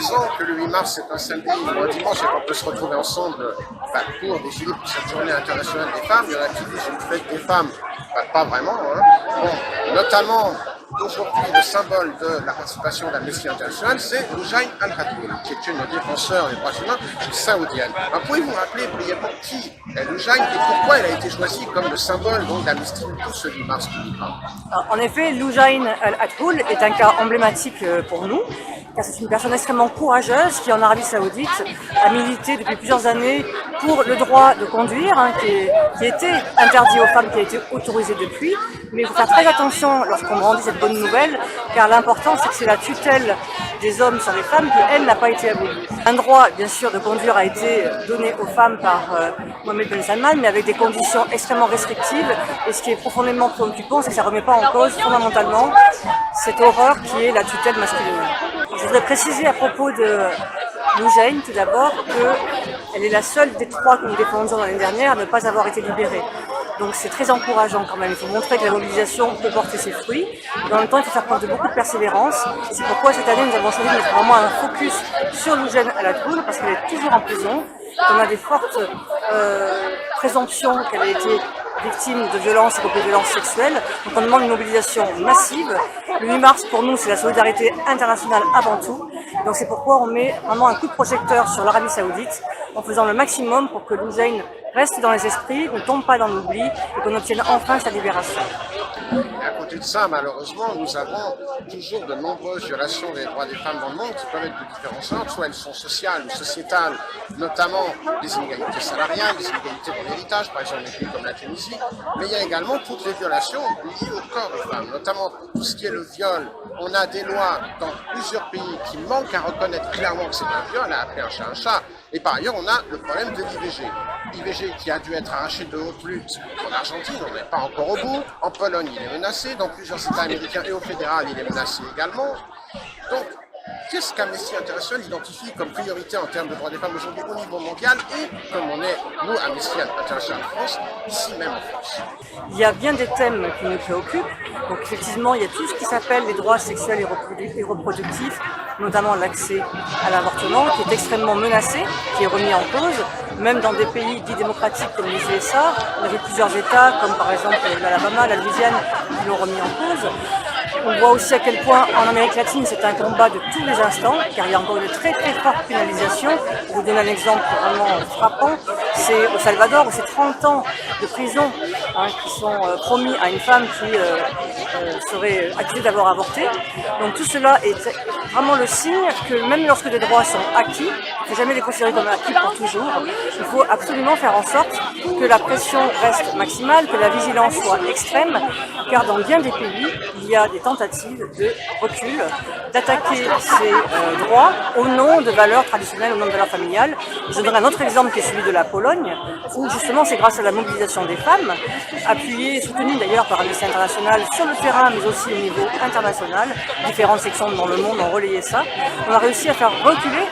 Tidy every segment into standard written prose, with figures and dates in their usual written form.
raison que le 8 mars c'est un samedi ou un dimanche et qu'on peut se retrouver ensemble pour défiler pour cette journée internationale des femmes. Il y en a qui disent une fête des femmes, pas vraiment. Hein. Bon, notamment, aujourd'hui, le symbole de la participation d'Amnesty International, c'est Loujain Al-Hathloul, qui est une défenseur des droits humains saoudienne. Pouvez-vous rappeler brièvement qui est Loujain et pourquoi elle a été choisie comme le symbole d'Amnesty pour ce 8 mars publiquement? En effet, Loujain Al-Hathloul est un cas emblématique pour nous, car c'est une personne extrêmement courageuse qui, en Arabie Saoudite, a milité depuis plusieurs années pour le droit de conduire, qui était interdit aux femmes, qui a été autorisé depuis. Mais il faut faire très attention lorsqu'on brandit cette bonne nouvelle, car l'important c'est que c'est la tutelle des hommes sur les femmes qui, elle, n'a pas été abolie. Un droit, bien sûr, de conduire a été donné aux femmes par Mohammed Ben Salman, mais avec des conditions extrêmement restrictives. Et ce qui est profondément préoccupant, c'est que ça ne remet pas en cause fondamentalement cette horreur qui est la tutelle masculine. Je voudrais préciser à propos de Loujain, tout d'abord, qu'elle est la seule des trois que nous défendions l'année dernière à ne pas avoir été libérée. Donc c'est très encourageant quand même, il faut montrer que la mobilisation peut porter ses fruits. Et en même temps, il faut faire preuve de beaucoup de persévérance. C'est pourquoi cette année, nous avons choisi de mettre vraiment un focus sur Loujain Al-Hathloul, parce qu'elle est toujours en prison. On a des fortes présomptions qu'elle a été victime de violences, y compris de violences sexuelles. Donc on demande une mobilisation massive. Le 8 mars, pour nous, c'est la solidarité internationale avant tout. Donc c'est pourquoi on met vraiment un coup de projecteur sur l'Arabie Saoudite en faisant le maximum pour que Loujain reste dans les esprits, ne tombe pas dans l'oubli et qu'on obtienne enfin sa libération. Et à côté de ça, malheureusement, nous avons toujours de nombreuses violations des droits des femmes dans le monde qui peuvent être de différents ordres, soit elles sont sociales ou sociétales, notamment des inégalités salariales, des inégalités dans l'héritage, par exemple des pays comme la Tunisie, mais il y a également toutes les violations liées au corps des femmes, notamment tout ce qui est le viol. On a des lois dans plusieurs pays qui manquent à reconnaître clairement que c'est un viol, à appeler un chat un chat. Et par ailleurs, on a le problème de l'IVG. IVG qui a dû être arraché de haute lutte en Argentine, on n'est pas encore au bout. En Pologne, il est menacé. Dans plusieurs États américains et au fédéral, il est menacé également. Donc, qu'est-ce qu'Amnesty International identifie comme priorité en termes de droits des femmes aujourd'hui au niveau mondial et comme on est, nous, Amnesty International en France, ici même en France? Il y a bien des thèmes qui nous préoccupent. Donc effectivement, il y a tout ce qui s'appelle les droits sexuels et reproductifs, notamment l'accès à l'avortement, qui est extrêmement menacé, qui est remis en cause, même dans des pays dits démocratiques comme les USA. On avait plusieurs États, comme par exemple l'Alabama, la Louisiane, qui l'ont remis en cause. On voit aussi à quel point en Amérique latine c'est un combat de tous les instants, car il y a encore une très très forte pénalisation. Pour vous donner un exemple vraiment frappant, c'est au Salvador où c'est 30 ans de prison qui sont promis à une femme qui serait accusée d'avoir avorté. Donc tout cela est vraiment le signe que même lorsque des droits sont acquis, il ne faut jamais les considérer comme acquis pour toujours. Il faut absolument faire en sorte que la pression reste maximale, que la vigilance soit extrême, car dans bien des pays, il y a des tentatives de recul, d'attaquer ces droits au nom de valeurs traditionnelles, au nom de valeurs familiales. Je donne un autre exemple qui est celui de la Pologne, où justement c'est grâce à la mobilisation des femmes, appuyée et soutenue d'ailleurs par Amnesty International sur le terrain, mais aussi au niveau international. Différentes sections dans le monde ont relayé ça. On a réussi à faire reculer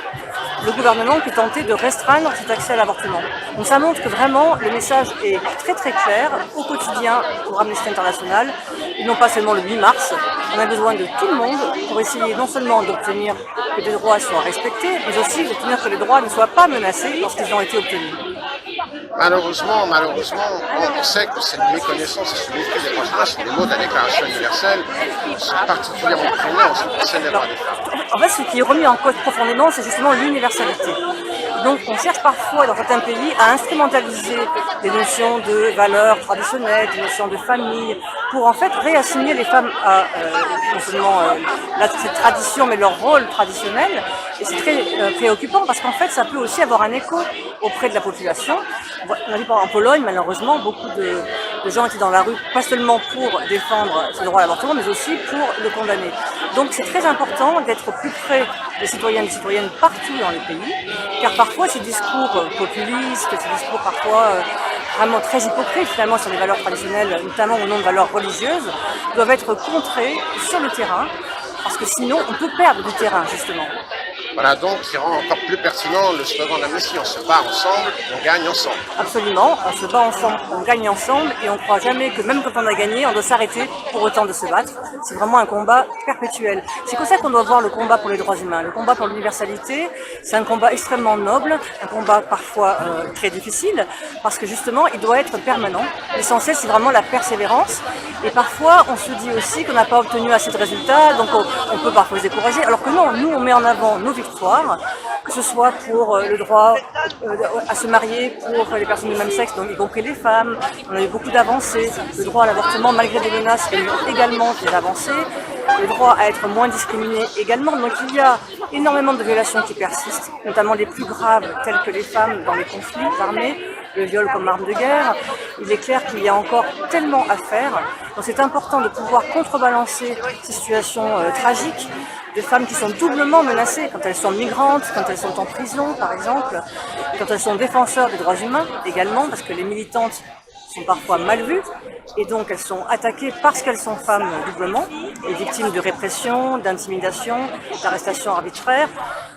le gouvernement qui tentait de restreindre cet accès à l'avortement. Donc ça montre que vraiment le message est très très clair au quotidien pour Amnesty International, et non pas seulement le 8 mars. On a besoin de tout le monde pour essayer non seulement d'obtenir que des droits soient respectés, mais aussi d'obtenir que les droits ne soient pas menacés lorsqu'ils ont été obtenus. Malheureusement, on sait que cette méconnaissance et ce mépris des droits humains sont des mots de la Déclaration universelle qui sont particulièrement prégnants en ce qui concerne les droits des femmes. En fait, ce qui est remis en cause profondément, c'est justement l'universalité. Donc, on cherche parfois dans certains pays à instrumentaliser des notions de valeurs traditionnelles, des notions de famille, pour en fait réassigner les femmes à non seulement cette tradition, mais leur rôle traditionnel. Et c'est très préoccupant parce qu'en fait, ça peut aussi avoir un écho auprès de la population. On a vu en Pologne, malheureusement, beaucoup de gens étaient dans la rue, pas seulement pour défendre ce droit à l'avortement, mais aussi pour le condamner. Donc c'est très important d'être au plus près des citoyens et des citoyennes partout dans les pays, car parfois ces discours populistes, ces discours parfois vraiment très hypocrites finalement sur les valeurs traditionnelles, notamment au nom de valeurs religieuses, doivent être contrés sur le terrain, parce que sinon on peut perdre du terrain justement. Voilà donc qui rend encore plus pertinent le slogan d'Amnesty, on se bat ensemble, on gagne ensemble. Absolument, on se bat ensemble, on gagne ensemble et on ne croit jamais que même quand on a gagné, on doit s'arrêter pour autant de se battre. C'est vraiment un combat perpétuel. C'est comme ça qu'on doit voir le combat pour les droits humains. Le combat pour l'universalité, c'est un combat extrêmement noble, un combat parfois très difficile, parce que justement, il doit être permanent. L'essentiel, c'est vraiment la persévérance. Et parfois, on se dit aussi qu'on n'a pas obtenu assez de résultats, donc on peut parfois se décourager, alors que non, nous, on met en avant nos victoires, que ce soit pour le droit à se marier pour les personnes du même sexe, donc y compris les femmes. On a eu beaucoup d'avancées. Le droit à l'avortement, malgré des menaces, il y a eu également des avancées. Le droit à être moins discriminé également. Donc il y a énormément de violations qui persistent, notamment les plus graves, telles que les femmes dans les conflits armés, le viol comme arme de guerre. Il est clair qu'il y a encore tellement à faire. Donc c'est important de pouvoir contrebalancer ces situations tragiques de femmes qui sont doublement menacées quand elles sont migrantes, quand elles sont en prison par exemple, quand elles sont défenseurs des droits humains également, parce que les militantes sont parfois mal vues et donc elles sont attaquées parce qu'elles sont femmes doublement et victimes de répression, d'intimidation, d'arrestations arbitraires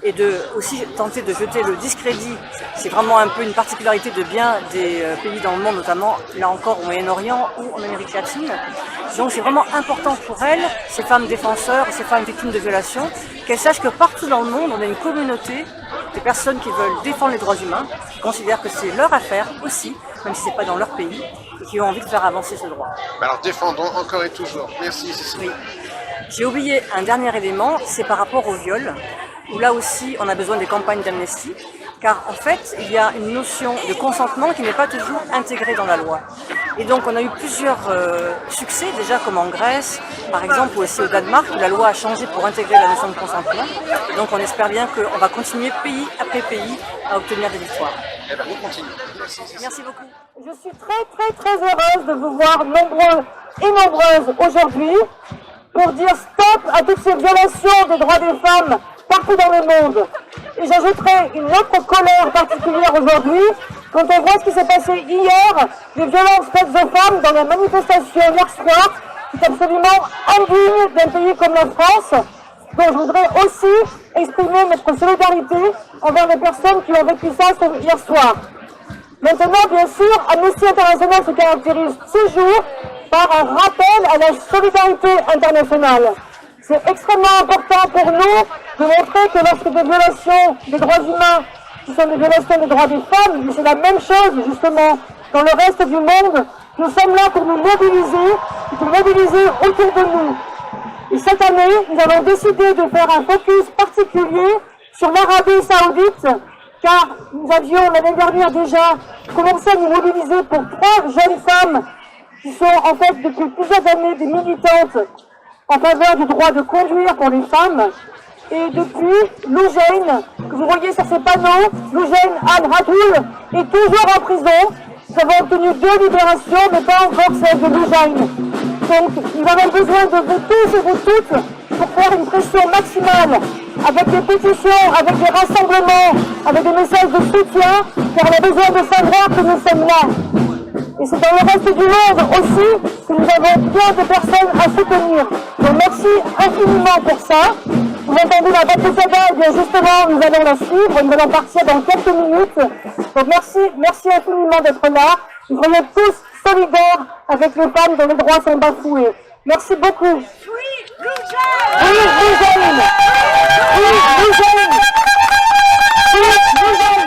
et de aussi tenter de jeter le discrédit. C'est vraiment un peu une particularité de bien des pays dans le monde, notamment là encore au Moyen-Orient ou en Amérique latine. Donc c'est vraiment important pour elles, ces femmes défenseurs, ces femmes victimes de violations, qu'elles sachent que partout dans le monde, on a une communauté de personnes qui veulent défendre les droits humains, qui considèrent que c'est leur affaire aussi, même si ce n'est pas dans leur pays, et qui ont envie de faire avancer ce droit. Alors défendons encore et toujours. Merci Cécile. Oui. J'ai oublié un dernier élément, c'est par rapport au viol, où là aussi on a besoin des campagnes d'amnistie, car en fait il y a une notion de consentement qui n'est pas toujours intégrée dans la loi. Et donc on a eu plusieurs succès déjà, comme en Grèce par exemple, ou aussi au Danemark, où la loi a changé pour intégrer la notion de consentement. Et donc on espère bien qu'on va continuer pays après pays à obtenir des victoires. Eh bien, on continue. Merci beaucoup. Je suis très heureuse de vous voir nombreux et nombreuses aujourd'hui pour dire stop à toutes ces violations des droits des femmes partout dans le monde. Et j'ajouterai une autre colère particulière aujourd'hui quand on voit ce qui s'est passé hier, les violences faites aux femmes dans la manifestation hier soir, qui est absolument indigne d'un pays comme la France. Donc je voudrais aussi exprimer notre solidarité envers les personnes qui ont vécu ça hier soir. Maintenant, bien sûr, Amnesty International se caractérise toujours par un rappel à la solidarité internationale. C'est extrêmement important pour nous de montrer que lorsque des violations des droits humains, qui sont des violations des droits des femmes, mais c'est la même chose justement dans le reste du monde, nous sommes là pour nous mobiliser et pour mobiliser autour de nous. Et cette année, nous avons décidé de faire un focus particulier sur l'Arabie Saoudite, car nous avions l'année dernière déjà commencé à nous mobiliser pour 3 jeunes femmes qui sont en fait depuis plusieurs années des militantes en faveur du droit de conduire pour les femmes. Et depuis, Loujain, que vous voyez sur ces panneaux, Loujain Al-Hadoul est toujours en prison. Nous avons obtenu 2 libérations, mais pas encore celle de Loujain. Donc nous avons besoin de vous tous et vous toutes pour faire une pression maximale avec des pétitions, avec des rassemblements, avec des messages de soutien, car on a besoin de savoir que nous sommes là. Et c'est dans le reste du monde aussi que nous avons plein de personnes à soutenir. Donc merci infiniment pour ça. Vous entendez la Bataille, bien justement, nous allons la suivre, nous allons partir dans quelques minutes. Donc merci infiniment d'être là. Vous soyez tous solidaires avec les femmes dont les droits sont bafoués. Merci beaucoup. Oui, Loujain! Oui, Loujain! Oui, Loujain! Oui, Loujain!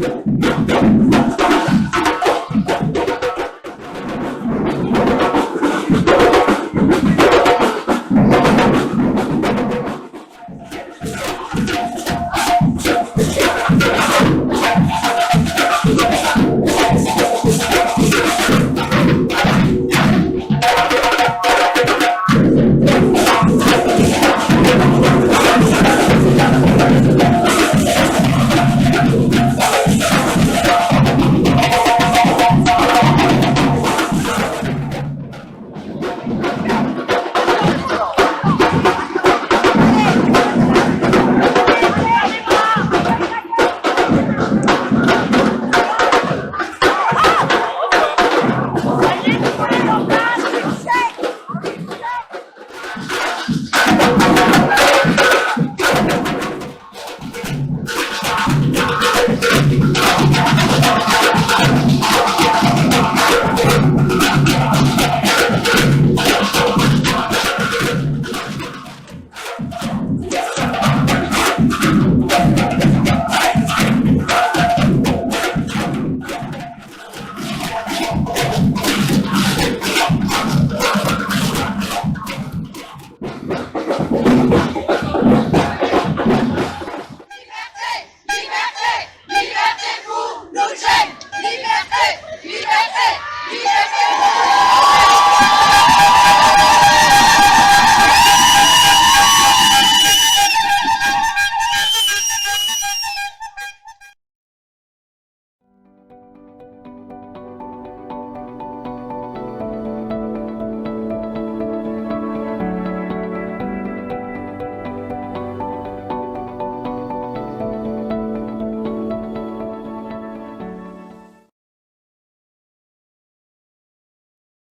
Merci.